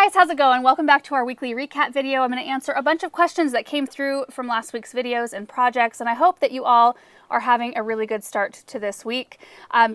guys, how's it going? Welcome back to our weekly recap video. I'm going to answer a bunch of questions that came through from last week's videos and projects, and I hope that you all are having a really good start to this week.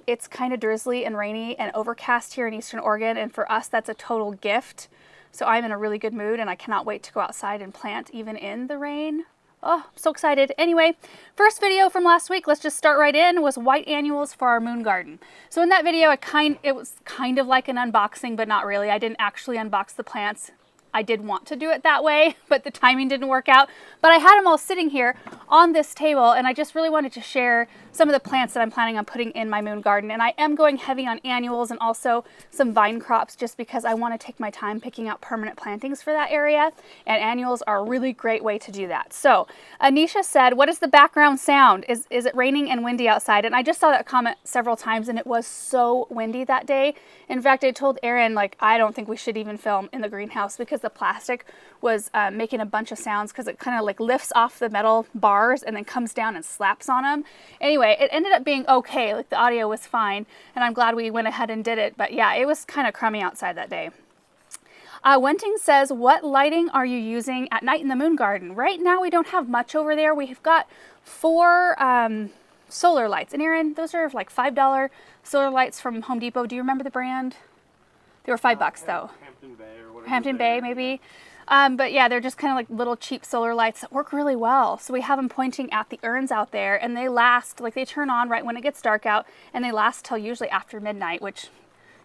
It's kind of drizzly and rainy and overcast here in Eastern Oregon, and for us that's a total gift. So I'm in a really good mood and I cannot wait to go outside and plant even in the rain. Oh, I'm so excited. Anyway, first video from last week, let's just start right in, was white annuals for our moon garden. So in that video, it was kind of like an unboxing, but not really. I didn't actually unbox the plants. I did want to do it that way, but the timing didn't work out. But I had them all sitting here on this table, and I just really wanted to share some of the plants that I'm planning on putting in my moon garden. And I am going heavy on annuals and also some vine crops just because I want to take my time picking out permanent plantings for that area. And annuals are a really great way to do that. So Anisha said, what is the background sound? Is it raining and windy outside? And I just saw that comment several times, and it was so windy that day. In fact, I told Erin, like, I don't think we should even film in the greenhouse because the plastic was making a bunch of sounds because it kind of like lifts off the metal bars and then comes down and slaps on them. Anyway, it ended up being okay. Like, the audio was fine, and I'm glad we went ahead and did it. But yeah, it was kind of crummy outside that day. Wenting says, what lighting are you using at night in the moon garden? Right now, we don't have much over there. We've got 4 solar lights. And Erin, those are like $5 solar lights from Home Depot. Do you remember the brand? They were $5 though. Hampton Bay or whatever. Hampton Bay, maybe. But yeah, they're just kind of like little cheap solar lights that work really well. So we have them pointing at the urns out there, and they last, like, they turn on right when it gets dark out, and they last till usually after midnight, which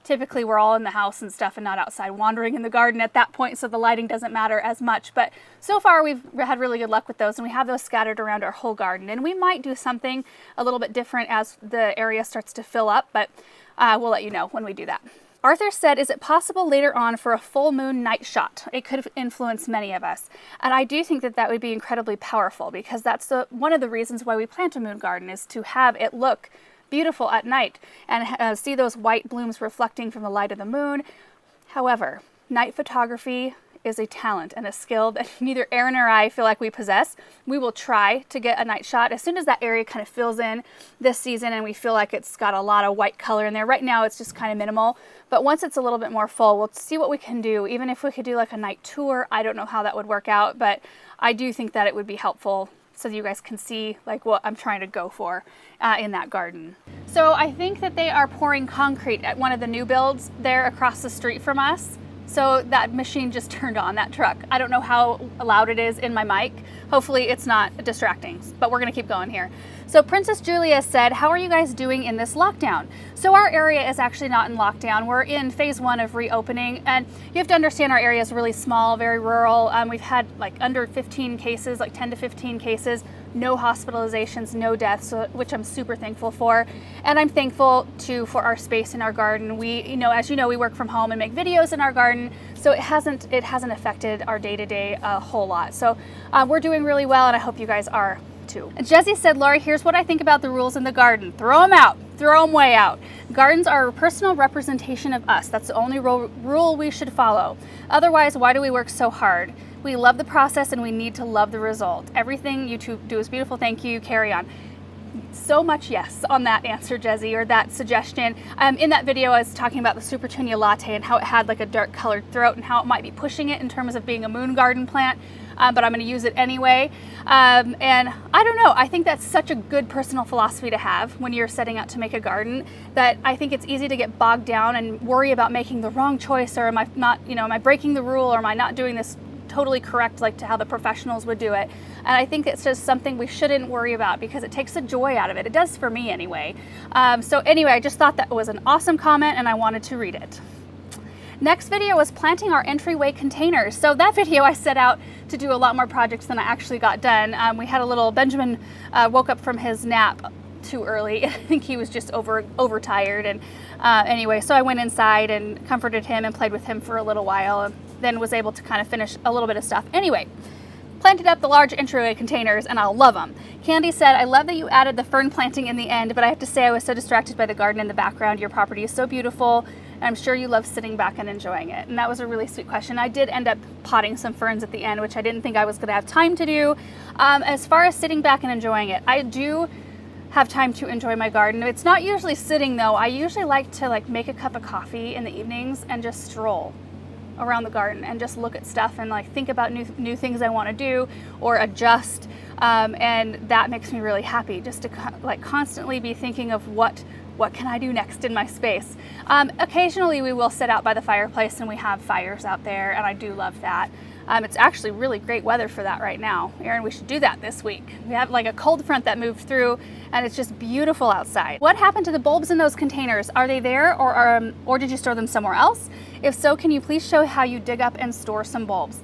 typically we're all in the house and stuff and not outside wandering in the garden at that point, so the lighting doesn't matter as much. But so far we've had really good luck with those, and we have those scattered around our whole garden. And we might do something a little bit different as the area starts to fill up, but we'll let you know when we do that. Arthur said, is it possible later on for a full moon night shot? It could influence many of us. And I do think that that would be incredibly powerful, because that's one of the reasons why we plant a moon garden, is to have it look beautiful at night and see those white blooms reflecting from the light of the moon. However, night photography is a talent and a skill that neither Erin or I feel like we possess. We will try to get a night shot as soon as that area kind of fills in this season and we feel like it's got a lot of white color in there. Right now it's just kind of minimal, but once it's a little bit more full, we'll see what we can do. Even if we could do like a night tour, I don't know how that would work out, but I do think that it would be helpful so that you guys can see like what I'm trying to go for in that garden. So I think that they are pouring concrete at one of the new builds there across the street from us. So that machine just turned on, that truck. I don't know how loud it is in my mic. Hopefully it's not distracting, but we're gonna keep going here. So Princess Julia said, how are you guys doing in this lockdown? So our area is actually not in lockdown. We're in phase 1 of reopening, and you have to understand our area is really small, very rural. We've had like under 15 cases, like 10 to 15 cases, no hospitalizations, no deaths, which I'm super thankful for. And I'm thankful too for our space in our garden. We, as you know, we work from home and make videos in our garden, so it hasn't affected our day-to-day a whole lot. So we're doing really well, and I hope you guys are too. Jesse said, Lori, here's what I think about the rules in the garden. Throw them out. Throw them way out. Gardens are a personal representation of us. That's the only rule we should follow. Otherwise, why do we work so hard? We love the process and we need to love the result. Everything you two do is beautiful. Thank you. Carry on. So much yes on that answer, Jesse, or that suggestion. In that video, I was talking about the Super Tunia latte and how it had like a dark colored throat and how it might be pushing it in terms of being a moon garden plant. But I'm going to use it anyway. And I don't know, I think that's such a good personal philosophy to have when you're setting out to make a garden, that I think it's easy to get bogged down and worry about making the wrong choice, or am I not, am I breaking the rule, or am I not doing this totally correct, like to how the professionals would do it. And I think it's just something we shouldn't worry about because it takes the joy out of it. It does for me anyway. So anyway, I just thought that was an awesome comment and I wanted to read it. Next video was planting our entryway containers. So that video I set out to do a lot more projects than I actually got done. We had a little, Benjamin woke up from his nap too early. I think he was just overtired. And anyway, so I went inside and comforted him and played with him for a little while, and then was able to kind of finish a little bit of stuff. Anyway, planted up the large entryway containers and I love them. Candy said, I love that you added the fern planting in the end, but I have to say I was so distracted by the garden in the background. Your property is so beautiful, and I'm sure you love sitting back and enjoying it. And that was a really sweet question. I did end up potting some ferns at the end, which I didn't think I was going to have time to do. As far as sitting back and enjoying it, I do have time to enjoy my garden. It's not usually sitting though. I usually like to make a cup of coffee in the evenings and just stroll. around the garden and just look at stuff and like think about new things I want to do or adjust. And that makes me really happy, just to like constantly be thinking of what can I do next in my space. Occasionally we will sit out by the fireplace and we have fires out there, and I do love that. It's actually really great weather for that right now. Erin, we should do that this week. We have like a cold front that moved through and it's just beautiful outside. What happened to the bulbs in those containers? Are they there or did you store them somewhere else? If so, can you please show how you dig up and store some bulbs?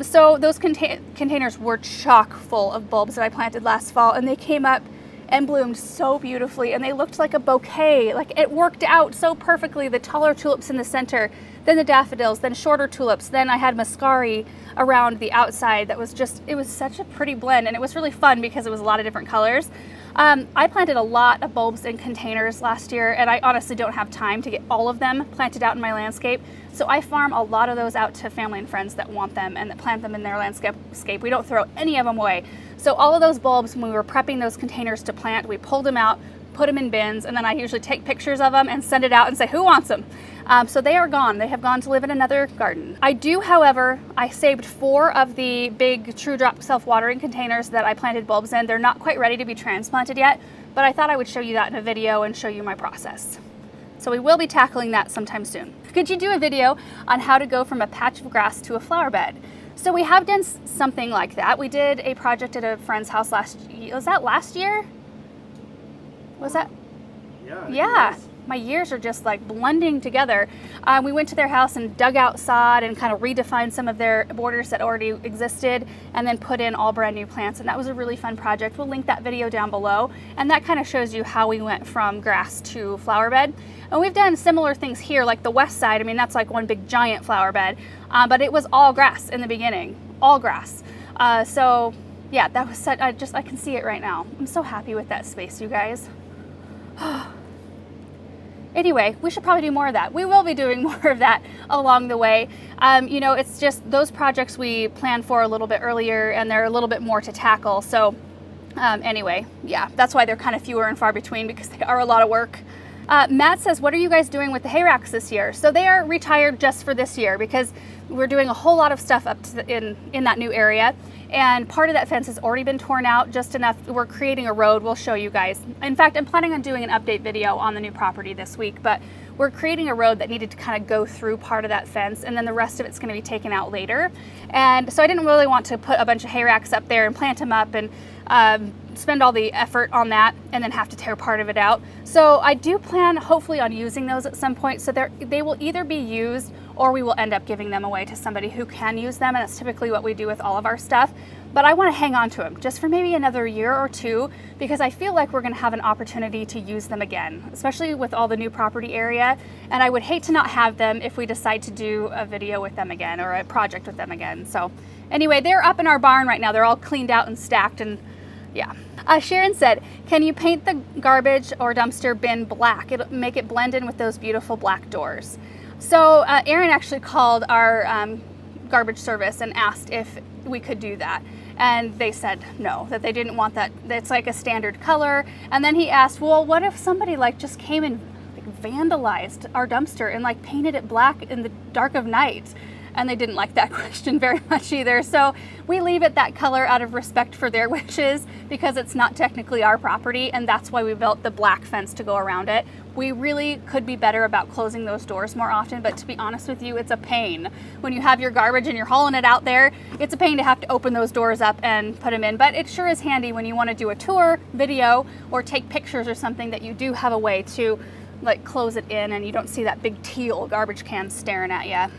So those containers were chock full of bulbs that I planted last fall, and they came up and bloomed so beautifully, and they looked like a bouquet. Like, it worked out so perfectly. The taller tulips in the center, then the daffodils, then shorter tulips, then I had mascari around the outside. That was just, it was such a pretty blend, and it was really fun because it was a lot of different colors. I planted a lot of bulbs in containers last year, and I honestly don't have time to get all of them planted out in my landscape. So I farm a lot of those out to family and friends that want them and that plant them in their landscape. We don't throw any of them away. So all of those bulbs, when we were prepping those containers to plant, we pulled them out, put them in bins, and then I usually take pictures of them and send it out and say, who wants them? So they are gone. They have gone to live in another garden. I do, however, I saved 4 of the big True Drop self-watering containers that I planted bulbs in. They're not quite ready to be transplanted yet, but I thought I would show you that in a video and show you my process. So we will be tackling that sometime soon. Could you do a video on how to go from a patch of grass to a flower bed? So we have done something like that. We did a project at a friend's house last year. Was that last year? Was that? Yeah. My years are just like blending together. We went to their house and dug out sod and kind of redefined some of their borders that already existed, and then put in all brand new plants. And that was a really fun project. We'll link that video down below. And that kind of shows you how we went from grass to flower bed. And we've done similar things here, like the west side. I mean, that's like one big giant flower bed, but it was all grass in the beginning, all grass. So yeah, that was such, I can see it right now. I'm so happy with that space, you guys. Anyway, we should probably do more of that. We will be doing more of that along the way. You know, it's just those projects we plan for a little bit earlier, and they're a little bit more to tackle. So anyway, yeah, that's why they're kind of fewer and far between, because they are a lot of work. Matt says, what are you guys doing with the hay racks this year? So they are retired just for this year because we're doing a whole lot of stuff up to in that new area. And part of that fence has already been torn out, just enough. We're creating a road. We'll show you guys. In fact, I'm planning on doing an update video on the new property this week, but we're creating a road that needed to kind of go through part of that fence, and then the rest of it's going to be taken out later. And so I didn't really want to put a bunch of hay racks up there and plant them up and spend all the effort on that and then have to tear part of it out. So I do plan hopefully on using those at some point. So they will either be used or we will end up giving them away to somebody who can use them. And that's typically what we do with all of our stuff. But I want to hang on to them just for maybe another year or two, because I feel like we're going to have an opportunity to use them again, especially with all the new property area. And I would hate to not have them if we decide to do a video with them again or a project with them again. So anyway, they're up in our barn right now. They're all cleaned out and stacked, and yeah. Sharon said, can you paint the garbage or dumpster bin black? It'll make it blend in with those beautiful black doors. So Erin actually called our garbage service and asked if we could do that. And they said no, that they didn't want that. It's like a standard color. And then he asked, well, what if somebody like just came and like vandalized our dumpster and like painted it black in the dark of night? And they didn't like that question very much either. So we leave it that color out of respect for their wishes, because it's not technically our property, and that's why we built the black fence to go around it. We really could be better about closing those doors more often, but to be honest with you, it's a pain. When you have your garbage and you're hauling it out there, it's a pain to have to open those doors up and put them in. But it sure is handy when you want to do a tour video or take pictures or something, that you do have a way to like close it in and you don't see that big teal garbage can staring at you.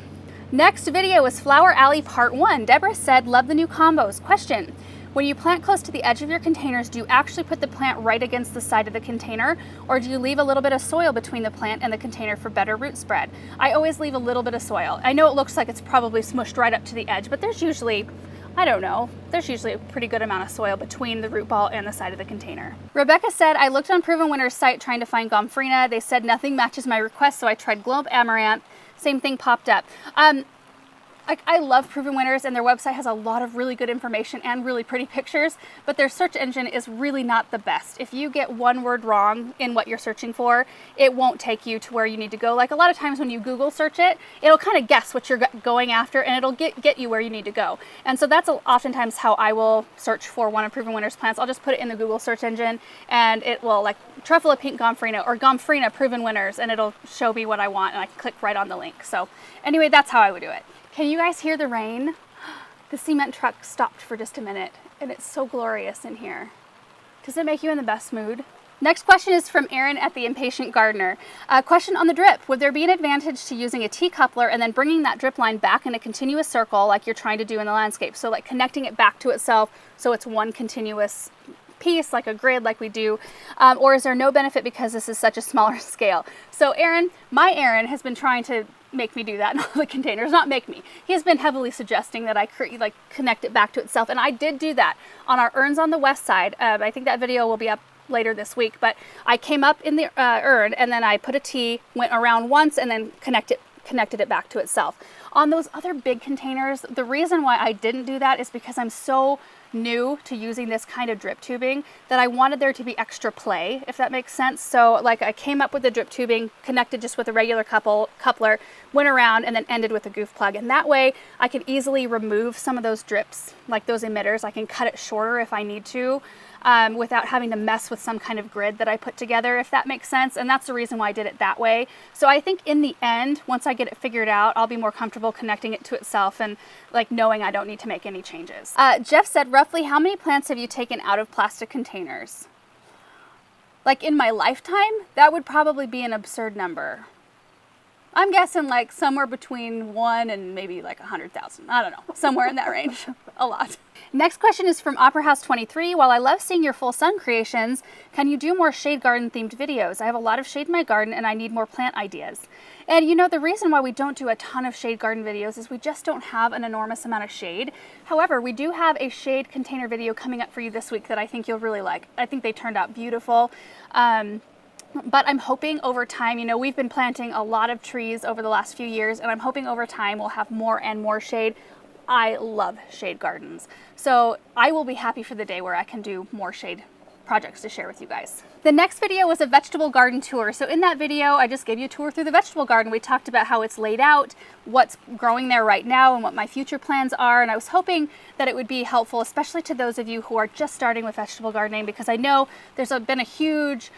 Next video is Flower Alley Part 1. Deborah said, love the new combos. Question, when you plant close to the edge of your containers, do you actually put the plant right against the side of the container, or do you leave a little bit of soil between the plant and the container for better root spread? I always leave a little bit of soil. I know it looks like it's probably smushed right up to the edge, but there's usually, I don't know, there's usually a pretty good amount of soil between the root ball and the side of the container. Rebecca said, I looked on Proven Winner's site trying to find Gomphrena. They said nothing matches my request, so I tried Globe Amaranth. Same thing popped up. I love Proven Winners, and their website has a lot of really good information and really pretty pictures, but their search engine is really not the best. If you get one word wrong in what you're searching for, it won't take you to where you need to go. Like a lot of times when you Google search it, it'll kind of guess what you're going after, and it'll get you where you need to go. And so that's oftentimes how I will search for one of Proven Winners plants. I'll just put it in the Google search engine, and it will, like, Truffula Pink Gomphrena or Gomphrena Proven Winners, and it'll show me what I want, and I can click right on the link. So anyway, that's how I would do it. Can you guys hear the rain? The cement truck stopped for just a minute, and it's so glorious in here. Does it make you in the best mood? Next question is from Erin at the Impatient Gardener. A question on the drip. Would there be an advantage to using a T-coupler and then bringing that drip line back in a continuous circle like you're trying to do in the landscape? So like connecting it back to itself so it's one continuous piece, like a grid like we do, or is there no benefit because this is such a smaller scale? So Aaron, my Aaron has been trying to make me do that in all the containers, not make me. He has been heavily suggesting that I connect it back to itself, and I did do that on our urns on the west side. I think that video will be up later this week, but I came up in the urn and then I put a T, went around once, and then connected it back to itself. On those other big containers, the reason why I didn't do that is because I'm so new to using this kind of drip tubing that I wanted there to be extra play, if that makes sense. So like I came up with the drip tubing, connected just with a regular coupler, went around, and then ended with a goof plug. And that way I can easily remove some of those drips, like those emitters. I can cut it shorter if I need to, without having to mess with some kind of grid that I put together, if that makes sense. And that's the reason why I did it that way. So I think in the end, once I get it figured out, I'll be more comfortable connecting it to itself and like knowing I don't need to make any changes. Jeff said, roughly how many plants have you taken out of plastic containers? Like in my lifetime, that would probably be an absurd number. I'm guessing like somewhere between 1 and maybe like 100,000. I don't know, somewhere in that range. A lot. Next question is from Opera House 23. While I love seeing your full sun creations, can you do more shade garden themed videos? I have a lot of shade in my garden and I need more plant ideas. And you know, the reason why we don't do a ton of shade garden videos is we just don't have an enormous amount of shade. However, we do have a shade container video coming up for you this week that I think you'll really like. I think they turned out beautiful. But I'm hoping over time, you know, we've been planting a lot of trees over the last few years, and I'm hoping over time we'll have more and more shade. I love shade gardens. So I will be happy for the day where I can do more shade projects to share with you guys. The next video was a vegetable garden tour. So in that video, I just gave you a tour through the vegetable garden. We talked about how it's laid out, what's growing there right now, and what my future plans are. And I was hoping that it would be helpful, especially to those of you who are just starting with vegetable gardening, because I know there's been a huge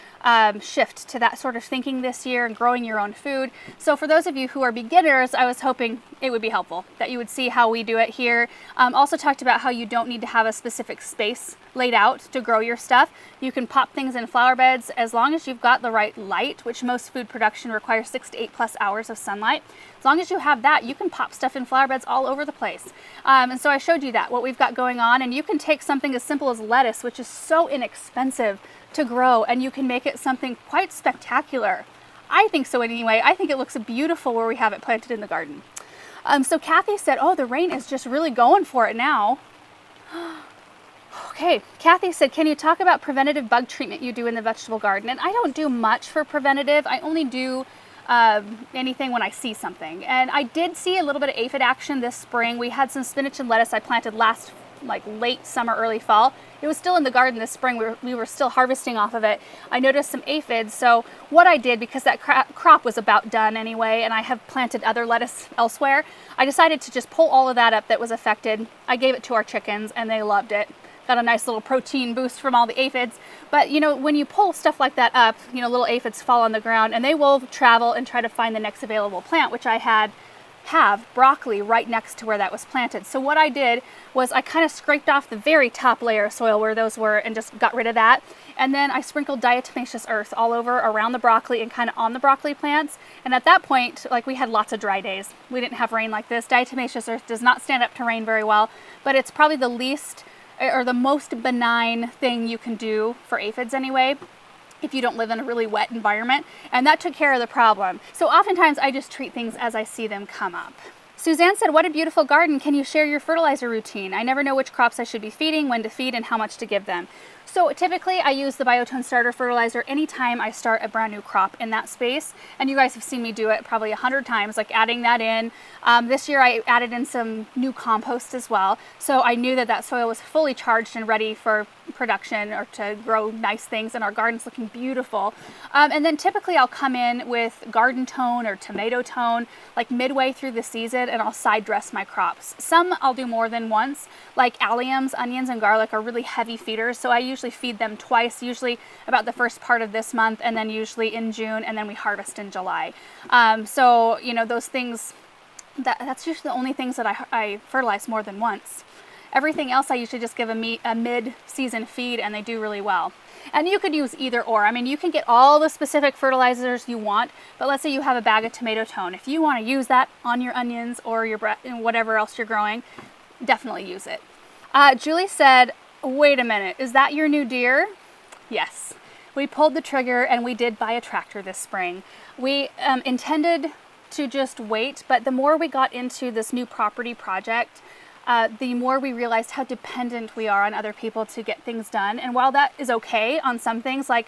shift to that sort of thinking this year and growing your own food. So for those of you who are beginners, I was hoping it would be helpful, that you would see how we do it here. Also talked about how you don't need to have a specific space laid out to grow your stuff. You can pop things in flower beds as long as you've got the right light, which most food production requires 6 to 8+ hours of sunlight. As long as you have that, you can pop stuff in flower beds all over the place. And so I showed you that, what we've got going on, and you can take something as simple as lettuce, which is so inexpensive to grow, and you can make it something quite spectacular. I think so anyway. I think it looks beautiful where we have it planted in the garden. So Kathy said, oh, the rain is just really going for it now. Okay, Kathy said, can you talk about preventative bug treatment you do in the vegetable garden? And I don't do much for preventative. I only do anything when I see something. And I did see a little bit of aphid action this spring. We had some spinach and lettuce I planted last late summer, early fall. It was still in the garden this spring. We were still harvesting off of it. I noticed some aphids. So what I did, because that crop was about done anyway, and I have planted other lettuce elsewhere, I decided to just pull all of that up that was affected. I gave it to our chickens and they loved it. Got a nice little protein boost from all the aphids. But you know, when you pull stuff like that up, you know, little aphids fall on the ground and they will travel and try to find the next available plant, which I have broccoli right next to where that was planted. So what I did was I kind of scraped off the very top layer of soil where those were and just got rid of that. And then I sprinkled diatomaceous earth all over around the broccoli and kind of on the broccoli plants. And at that point, like, we had lots of dry days. We didn't have rain like this. Diatomaceous earth does not stand up to rain very well, but it's probably the least or the most benign thing you can do for aphids anyway, if you don't live in a really wet environment. And that took care of the problem. So oftentimes I just treat things as I see them come up. Suzanne said, what a beautiful garden. Can you share your fertilizer routine? I never know which crops I should be feeding, when to feed, and how much to give them. So typically I use the Biotone starter fertilizer anytime I start a brand new crop in that space. And you guys have seen me do it probably 100 times, like adding that in. This year I added in some new compost as well. So I knew that that soil was fully charged and ready for production or to grow nice things, and our garden's looking beautiful. And then typically I'll come in with garden tone or tomato tone like midway through the season, and I'll side dress my crops. Some I'll do more than once, like alliums, onions, and garlic are really heavy feeders, so I usually feed them twice, usually about the first part of this month and then usually in June, and then we harvest in July. So you know, those things, that's usually the only things that I fertilize more than once. Everything else I usually just give a mid-season feed, and they do really well. And you could use either or. I mean, you can get all the specific fertilizers you want, but let's say you have a bag of tomato tone. If you want to use that on your onions or your whatever else you're growing, definitely use it. Julie said, wait a minute, is that your new deer? Yes. We pulled the trigger and we did buy a tractor this spring. We intended to just wait, but the more we got into this new property project, the more we realized how dependent we are on other people to get things done. And while that is okay on some things like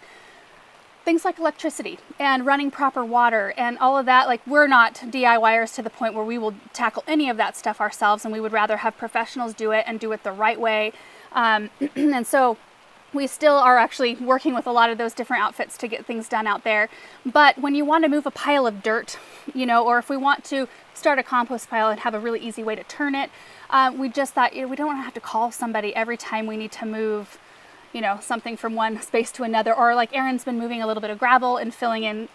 electricity and running proper water and all of that, like we're not DIYers to the point where we will tackle any of that stuff ourselves, and we would rather have professionals do it and do it the right way. And so we still are actually working with a lot of those different outfits to get things done out there. But when you want to move a pile of dirt, you know, or if we want to start a compost pile and have a really easy way to turn it, we just thought, you know, we don't want to have to call somebody every time we need to move, you know, something from one space to another. Or like Erin's been moving a little bit of gravel and filling in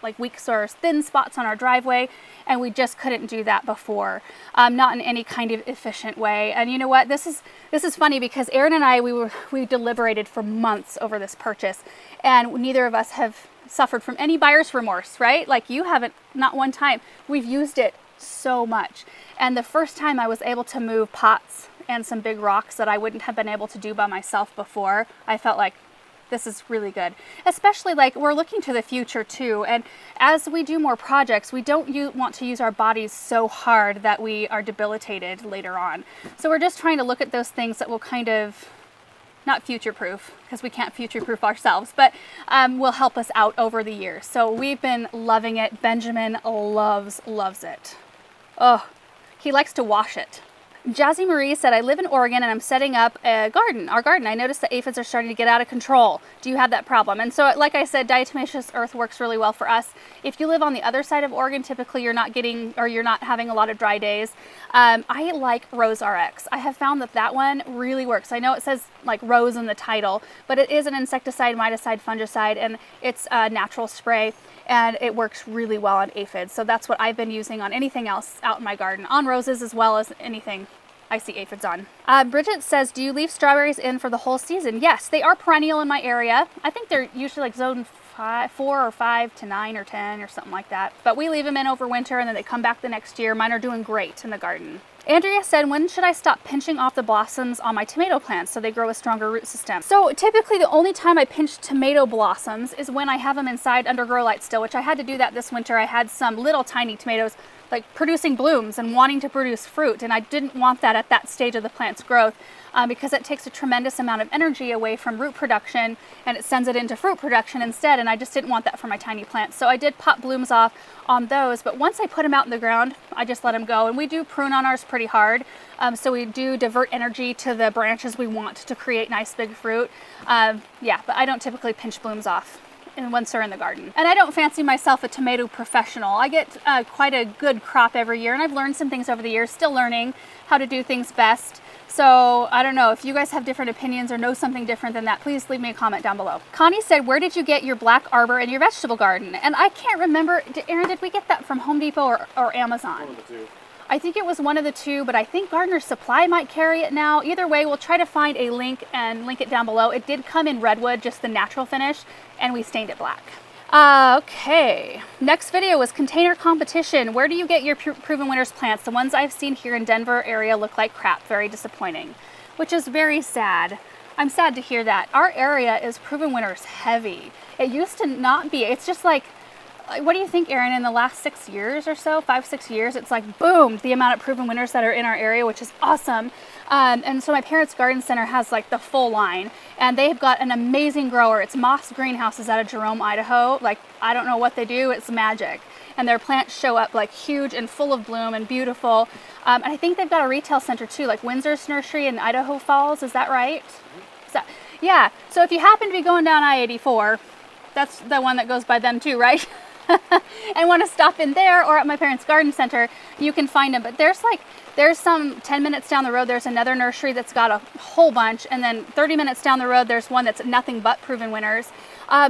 like weak or thin spots on our driveway, and we just couldn't do that before, not in any kind of efficient way. And you know what, this is funny because Erin and I, we deliberated for months over this purchase, and neither of us have suffered from any buyer's remorse, right? Like you haven't, not one time. We've used it so much. And the first time I was able to move pots and some big rocks that I wouldn't have been able to do by myself before, I felt like this is really good. Especially like we're looking to the future too. And as we do more projects, we don't want to use our bodies so hard that we are debilitated later on. So we're just trying to look at those things that will kind of, not future-proof, because we can't future-proof ourselves, but will help us out over the years. So we've been loving it. Benjamin loves it. Oh, he likes to wash it. Jazzy Marie said, I live in Oregon and I'm setting up our garden. I noticed the aphids are starting to get out of control. Do you have that problem? And so, like I said, diatomaceous earth works really well for us. If you live on the other side of Oregon, typically you're not having a lot of dry days. I like Rose RX. I have found that one really works. I know it says like rose in the title, but it is an insecticide, miticide, fungicide, and it's a natural spray. And it works really well on aphids. So that's what I've been using on anything else out in my garden, on roses as well as anything I see aphids on. Bridget says, do you leave strawberries in for the whole season? Yes, they are perennial in my area. I think they're usually like zone 4 or 5 to 9 or 10 or something like that. But we leave them in over winter and then they come back the next year. Mine are doing great in the garden. Andrea said, when should I stop pinching off the blossoms on my tomato plants so they grow a stronger root system? So typically the only time I pinch tomato blossoms is when I have them inside under grow light still, which I had to do that this winter. I had some little tiny tomatoes like producing blooms and wanting to produce fruit, and I didn't want that at that stage of the plant's growth because it takes a tremendous amount of energy away from root production and it sends it into fruit production instead, and I just didn't want that for my tiny plants. So I did pop blooms off on those, but once I put them out in the ground, I just let them go. And we do prune on ours pretty hard, so we do divert energy to the branches we want to create nice big fruit. Yeah, but I don't typically pinch blooms off once they're in the garden. And I don't fancy myself a tomato professional. I get quite a good crop every year, and I've learned some things over the years, still learning how to do things best. So I don't know, if you guys have different opinions or know something different than that, please leave me a comment down below. Connie said, where did you get your black arbor in your vegetable garden? And I can't remember, Erin, did we get that from Home Depot or Amazon? One of the two. I think it was one of the two, but I think Gardener's Supply might carry it now. Either way, we'll try to find a link and link it down below. It did come in redwood, just the natural finish, and we stained it black. Okay, next video was container competition. Where do you get your Proven Winners plants? The ones I've seen here in Denver area look like crap. Very disappointing, which is very sad. I'm sad to hear that. Our area is Proven Winners heavy. It used to not be. It's just like what do you think, Erin? In the last 6 years or so, 5-6 years, it's like boom, the amount of proven winners that are in our area, which is awesome. And so my parents' garden center has like the full line, and they've got an amazing grower. It's Moss Greenhouses out of Jerome, Idaho. Like, I don't know what they do, it's magic. And their plants show up like huge and full of bloom and beautiful. And I think they've got a retail center too, like Windsor's Nursery in Idaho Falls. Is that right? Yeah. So if you happen to be going down I-84, that's the one that goes by them too, right? And want to stop in there or at my parents' garden center, you can find them. But there's some 10 minutes down the road, there's another nursery that's got a whole bunch. And then 30 minutes down the road, there's one that's nothing but proven winners.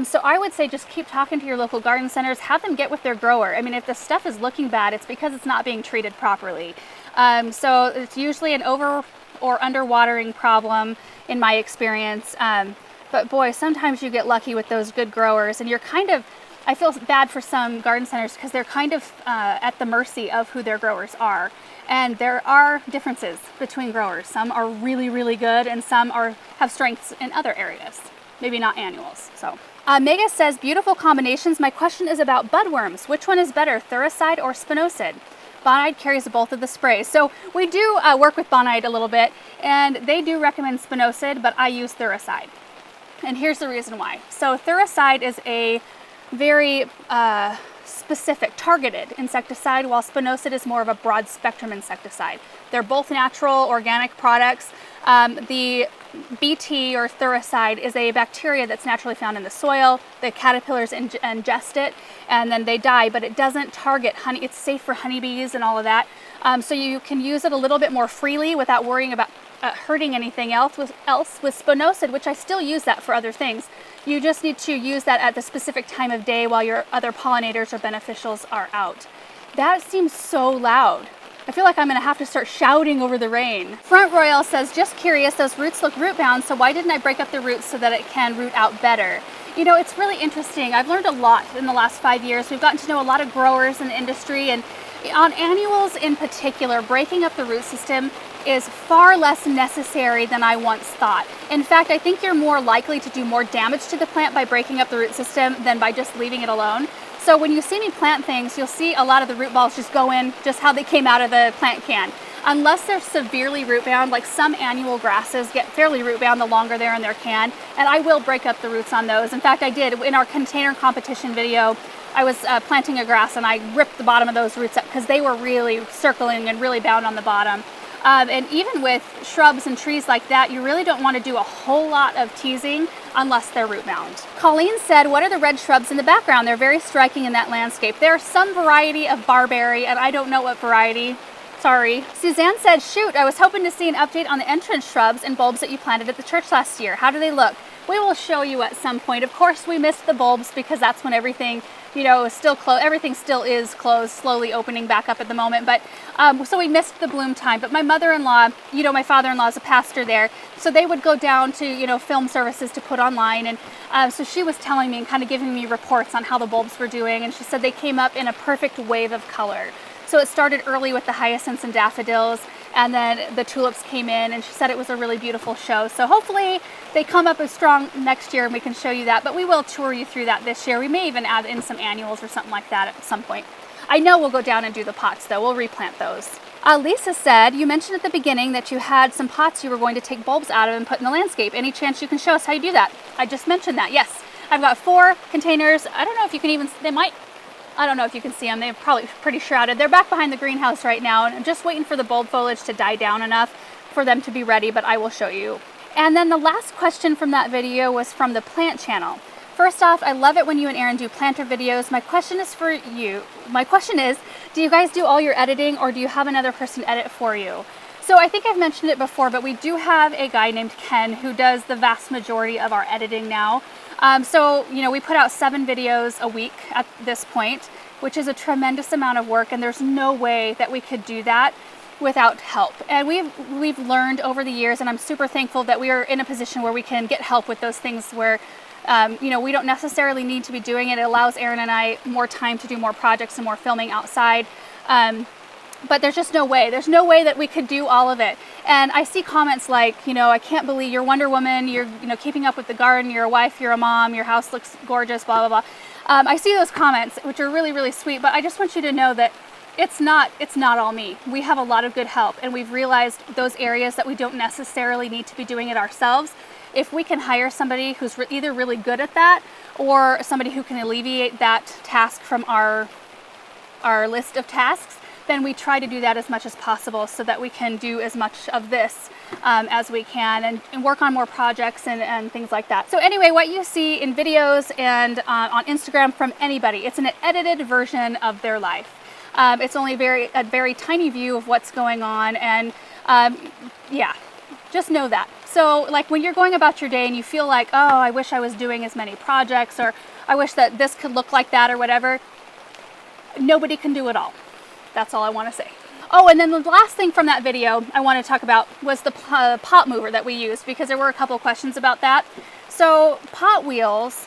So I would say just keep talking to your local garden centers, have them get with their grower. I mean, if the stuff is looking bad, it's because it's not being treated properly. So it's usually an over or under watering problem in my experience. But boy, sometimes you get lucky with those good growers, and you're kind of, I feel bad for some garden centers because they're kind of at the mercy of who their growers are. And there are differences between growers. Some are really, really good, and some have strengths in other areas. Maybe not annuals. So Megan says, beautiful combinations. My question is about budworms. Which one is better, Thuricide or Spinosad? Bonide carries both of the sprays. So we do work with Bonide a little bit, and they do recommend Spinosad, but I use Thuricide. And here's the reason why. So Thuricide is a very specific, targeted insecticide, while Spinosad is more of a broad spectrum insecticide. They're both natural, organic products. The BT or Thuricide is a bacteria that's naturally found in the soil. The caterpillars ingest it and then they die, but it doesn't target honey. It's safe for honeybees and all of that. So you can use it a little bit more freely without worrying about hurting anything else. With Spinosad, which I still use that for other things, you just need to use that at the specific time of day while your other pollinators or beneficials are out. That seems so loud. I feel like I'm going to have to start shouting over the rain. Front Royal says, just curious, those roots look root bound, so why didn't I break up the roots so that it can root out better? You know, it's really interesting. I've learned a lot in the last 5 years. We've gotten to know a lot of growers in the industry, and on annuals in particular, breaking up the root system is far less necessary than I once thought. In fact, I think you're more likely to do more damage to the plant by breaking up the root system than by just leaving it alone. So when you see me plant things, you'll see a lot of the root balls just go in just how they came out of the plant can. Unless they're severely root bound, like some annual grasses get fairly root bound the longer they're in their can, and I will break up the roots on those. In fact, I did. In our container competition video, I was planting a grass and I ripped the bottom of those roots up because they were really circling and really bound on the bottom. And even with shrubs and trees like that, you really don't want to do a whole lot of teasing unless they're root bound. Colleen said, what are the red shrubs in the background? They're very striking in that landscape. There's some variety of barberry, and I don't know what variety. Sorry. Suzanne said, shoot, I was hoping to see an update on the entrance shrubs and bulbs that you planted at the church last year. How do they look? We will show you at some point. Of course, we missed the bulbs because that's when everything, you know, is still closed. Everything still is closed, slowly opening back up at the moment. But so we missed the bloom time. But my mother-in-law, you know, my father-in-law is a pastor there, so they would go down to, you know, film services to put online. And so she was telling me and kind of giving me reports on how the bulbs were doing. And she said they came up in a perfect wave of color. So it started early with the hyacinths and daffodils, and then the tulips came in, and she said it was a really beautiful show. So hopefully they come up as strong next year and we can show you that, but we will tour you through that this year. We may even add in some annuals or something like that at some point. I know we'll go down and do the pots though. We'll replant those. Lisa said, you mentioned at the beginning that you had some pots you were going to take bulbs out of and put in the landscape. Any chance you can show us how you do that? I just mentioned that, yes. I've got 4 containers. I don't know if you can even, I don't know if you can see them. They're probably pretty shrouded. They're back behind the greenhouse right now, and I'm just waiting for the bulb foliage to die down enough for them to be ready, but I will show you. And then the last question from that video was from the plant channel. First off, I love it when you and Erin do planter videos. My question is for you. My question is, do you guys do all your editing, or do you have another person edit for you? So I think I've mentioned it before, but we do have a guy named Ken who does the vast majority of our editing now. So, you know, we put out 7 videos a week at this point, which is a tremendous amount of work, and there's no way that we could do that without help. And we've learned over the years, and I'm super thankful that we are in a position where we can get help with those things where, you know, we don't necessarily need to be doing it. It allows Erin and I more time to do more projects and more filming outside. But there's just no way. There's no way that we could do all of it. And I see comments like, you know, I can't believe you're Wonder Woman, you're, you know, keeping up with the garden, you're a wife, you're a mom, your house looks gorgeous, blah, blah, blah. I see those comments, which are really, really sweet, but I just want you to know that it's not all me. We have a lot of good help, and we've realized those areas that we don't necessarily need to be doing it ourselves. If we can hire somebody who's either really good at that or somebody who can alleviate that task from our list of tasks, then we try to do that as much as possible so that we can do as much of this as we can and work on more projects and things like that. So anyway, what you see in videos and on Instagram from anybody, it's an edited version of their life. It's only a very tiny view of what's going on, and yeah, just know that. So like when you're going about your day and you feel like, oh, I wish I was doing as many projects, or I wish that this could look like that or whatever, nobody can do it all. That's all I want to say. Oh, and then the last thing from that video I want to talk about was the pot mover that we used, because there were a couple questions about that. So Potwheelz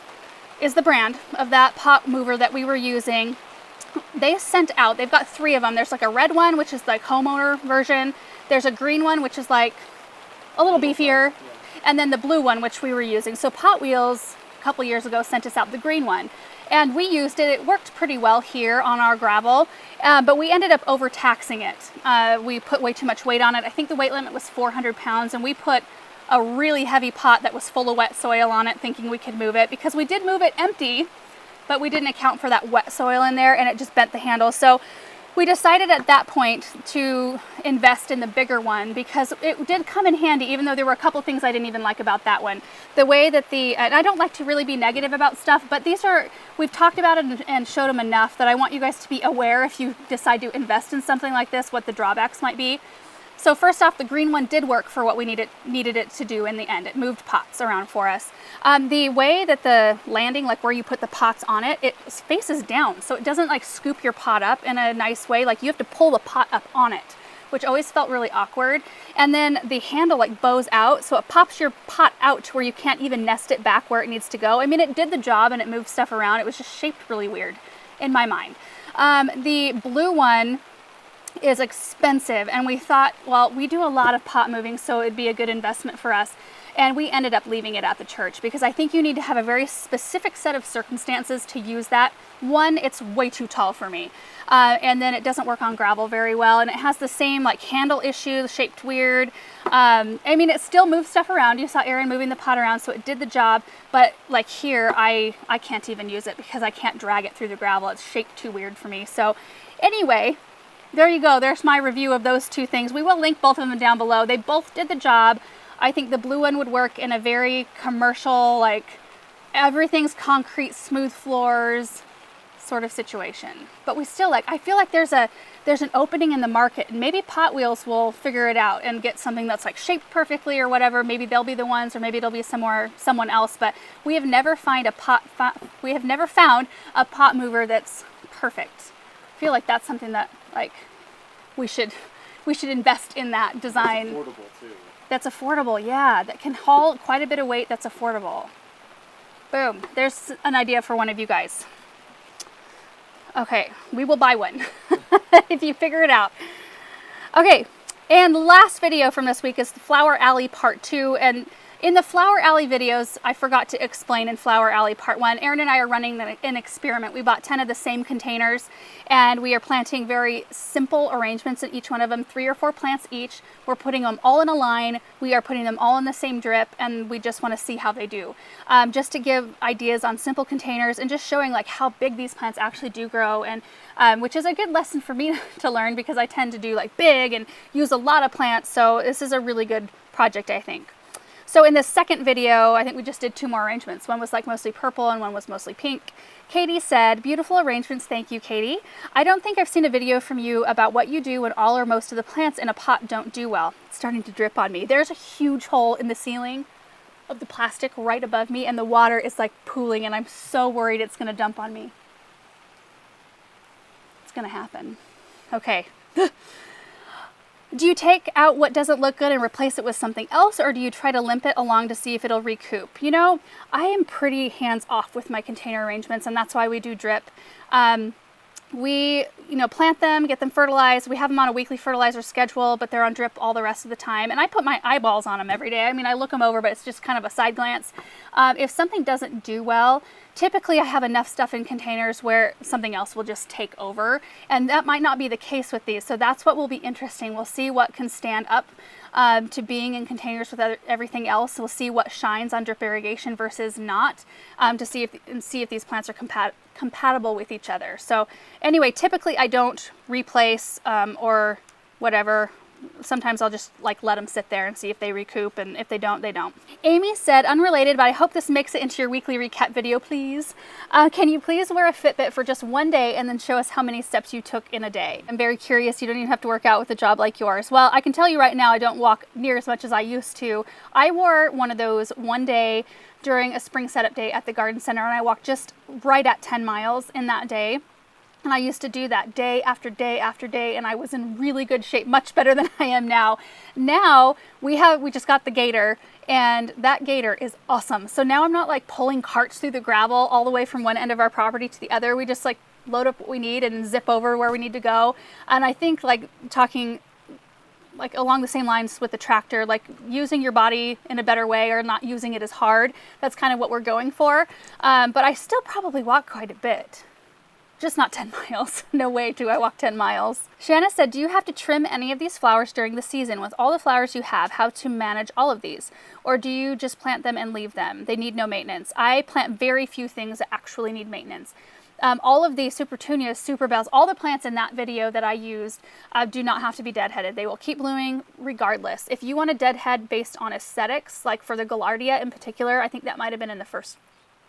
is the brand of that pot mover that we were using. They sent out, they've got 3 of them. There's like a red one, which is like homeowner version. There's a green one, which is like a little beefier. And then the blue one, which we were using. So Potwheelz a couple years ago sent us out the green one. And we used it. It worked pretty well here on our gravel, but we ended up overtaxing it. We put way too much weight on it. I think the weight limit was 400 pounds, and we put a really heavy pot that was full of wet soil on it, thinking we could move it, because we did move it empty, but we didn't account for that wet soil in there, and it just bent the handle. So we decided at that point to invest in the bigger one, because it did come in handy, even though there were a couple things I didn't even like about that one. The way that and I don't like to really be negative about stuff, but we've talked about it and showed them enough that I want you guys to be aware, if you decide to invest in something like this, what the drawbacks might be. So first off, the green one did work for what we needed it to do in the end. It moved pots around for us. The way that the landing, like where you put the pots on it, it faces down. So it doesn't like scoop your pot up in a nice way. Like you have to pull the pot up on it, which always felt really awkward. And then the handle like bows out, so it pops your pot out to where you can't even nest it back where it needs to go. I mean, it did the job and it moved stuff around. It was just shaped really weird in my mind. The blue one is expensive, and we thought, well, we do a lot of pot moving, so it'd be a good investment for us. And we ended up leaving it at the church, because I think you need to have a very specific set of circumstances to use that. One, it's way too tall for me. And then it doesn't work on gravel very well, and it has the same like handle issue, shaped weird. I mean, it still moves stuff around. You saw Aaron moving the pot around, so it did the job. But like here, I can't even use it because I can't drag it through the gravel. It's shaped too weird for me. So anyway, there you go. There's my review of those 2 things. We will link both of them down below. They both did the job. I think the blue one would work in a very commercial, like everything's concrete, smooth floors sort of situation. But we still I feel like there's an opening in the market, and maybe Potwheelz will figure it out and get something that's like shaped perfectly or whatever. Maybe they'll be the ones, or maybe it'll be someone else. But we have never found a pot mover that's perfect. I feel like that's something that like we should invest in, that design. It's affordable too. That's affordable, yeah. That can haul quite a bit of weight. That's affordable. Boom. There's an idea for one of you guys. Okay, we will buy one if you figure it out. Okay, and the last video from this week is the Flower Alley Part 2. And in the Flower Alley videos, I forgot to explain in Flower Alley Part 1, Aaron and I are running an experiment. We bought 10 of the same containers, and we are planting very simple arrangements in each one of them, 3 or 4 plants each. We're putting them all in a line. We are putting them all in the same drip, and we just want to see how they do. Just to give ideas on simple containers and just showing like how big these plants actually do grow, and which is a good lesson for me to learn, because I tend to do like big and use a lot of plants. So this is a really good project, I think. So in this second video, I think we just did 2 more arrangements. One was like mostly purple and one was mostly pink. Katie said, beautiful arrangements. Thank you, Katie. I don't think I've seen a video from you about what you do when all or most of the plants in a pot don't do well. It's starting to drip on me. There's a huge hole in the ceiling of the plastic right above me, and the water is like pooling, and I'm so worried it's going to dump on me. It's going to happen. Okay. Do you take out what doesn't look good and replace it with something else, or do you try to limp it along to see if it'll recoup? You know, I am pretty hands-off with my container arrangements, and that's why we do drip. We, plant them, get them fertilized. We have them on a weekly fertilizer schedule, but they're on drip all the rest of the time. And I put my eyeballs on them every day. I mean, I look them over, but it's just kind of a side glance. If something doesn't do well, typically I have enough stuff in containers where something else will just take over, and that might not be the case with these. So that's what will be interesting. We'll see what can stand up to being in containers with everything else. We'll see what shines on drip irrigation versus not, to see if these plants are compatible with each other. So anyway, typically I don't replace or whatever. Sometimes I'll just like let them sit there and see if they recoup, and if they don't, they don't. Amy said, unrelated, but I hope this makes it into your weekly recap video, please. Can you please wear a Fitbit for just one day and then show us how many steps you took in a day? I'm very curious. You don't even have to work out with a job like yours. Well, I can tell you right now, I don't walk near as much as I used to. I wore one of those one day during a spring setup day at the garden center, and I walked just right at 10 miles in that day. And I used to do that day after day after day, and I was in really good shape, much better than I am now. Now we just got the gator, and that gator is awesome. So now I'm not like pulling carts through the gravel all the way from one end of our property to the other. We just like load up what we need and zip over where we need to go. And I think like talking like along the same lines with the tractor, like using your body in a better way or not using it as hard. That's kind of what we're going for. But I still probably walk quite a bit. Just not 10 miles. No way do I walk 10 miles. Shanna said, do you have to trim any of these flowers during the season? With all the flowers you have, how to manage all of these? Or do you just plant them and leave them? They need no maintenance. I plant very few things that actually need maintenance. All of these Supertunias, Superbells, all the plants in that video that I used do not have to be deadheaded. They will keep blooming regardless. If you want a deadhead based on aesthetics, like for the Gaillardia in particular, I think that might have been in the first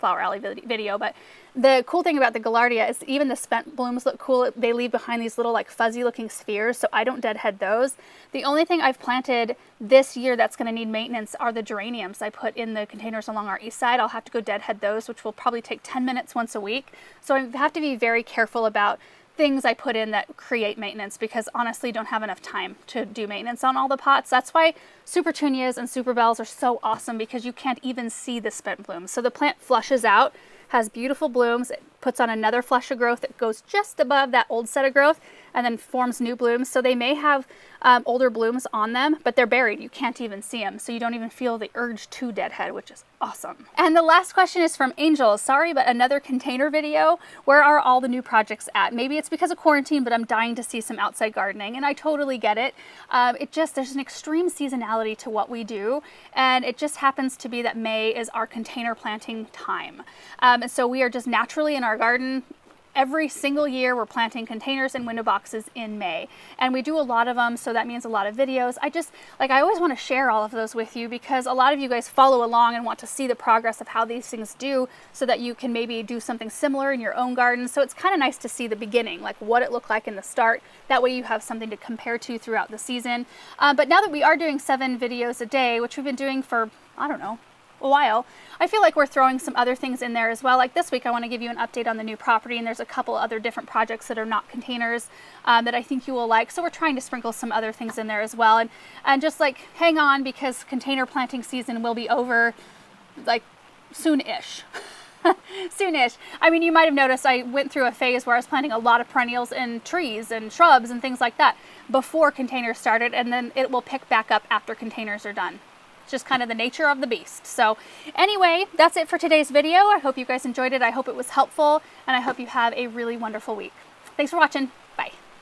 Flower Alley video, but the cool thing about the Gaillardia is even the spent blooms look cool. They leave behind these little like fuzzy looking spheres, so I don't deadhead those. The only thing I've planted this year that's going to need maintenance are the geraniums I put in the containers along our east side. I'll have to go deadhead those, which will probably take 10 minutes once a week. So I have to be very careful about things I put in that create maintenance, because honestly don't have enough time to do maintenance on all the pots. That's why Supertunias and Superbells are so awesome, because you can't even see the spent blooms. So the plant flushes out, has beautiful blooms, it puts on another flush of growth that goes just above that old set of growth and then forms new blooms. So they may have older blooms on them, but they're buried. You can't even see them. So you don't even feel the urge to deadhead, which is awesome. And the last question is from Angel. Sorry, but another container video. Where are all the new projects at? Maybe it's because of quarantine, but I'm dying to see some outside gardening, and I totally get it. There's an extreme seasonality to what we do, and it just happens to be that May is our container planting time. And so we are just naturally in our garden. Every single year we're planting containers and window boxes in May, and we do a lot of them, so that means a lot of videos. I always want to share all of those with you, because a lot of you guys follow along and want to see the progress of how these things do, so that you can maybe do something similar in your own garden. So it's kind of nice to see the beginning, like what it looked like in the start. That way you have something to compare to throughout the season. But now that we are doing 7 videos a day, which we've been doing for, I don't know, a while, I feel like we're throwing some other things in there as well. Like this week I want to give you an update on the new property, and there's a couple other different projects that are not containers that I think you will like. So we're trying to sprinkle some other things in there as well, and just like hang on, because container planting season will be over like soon-ish. Soon-ish. I mean, you might have noticed I went through a phase where I was planting a lot of perennials and trees and shrubs and things like that before containers started, and then it will pick back up after containers are done. Just kind of the nature of the beast. So anyway, that's it for today's video. I hope you guys enjoyed it. I hope it was helpful, and I hope you have a really wonderful week. Thanks for watching.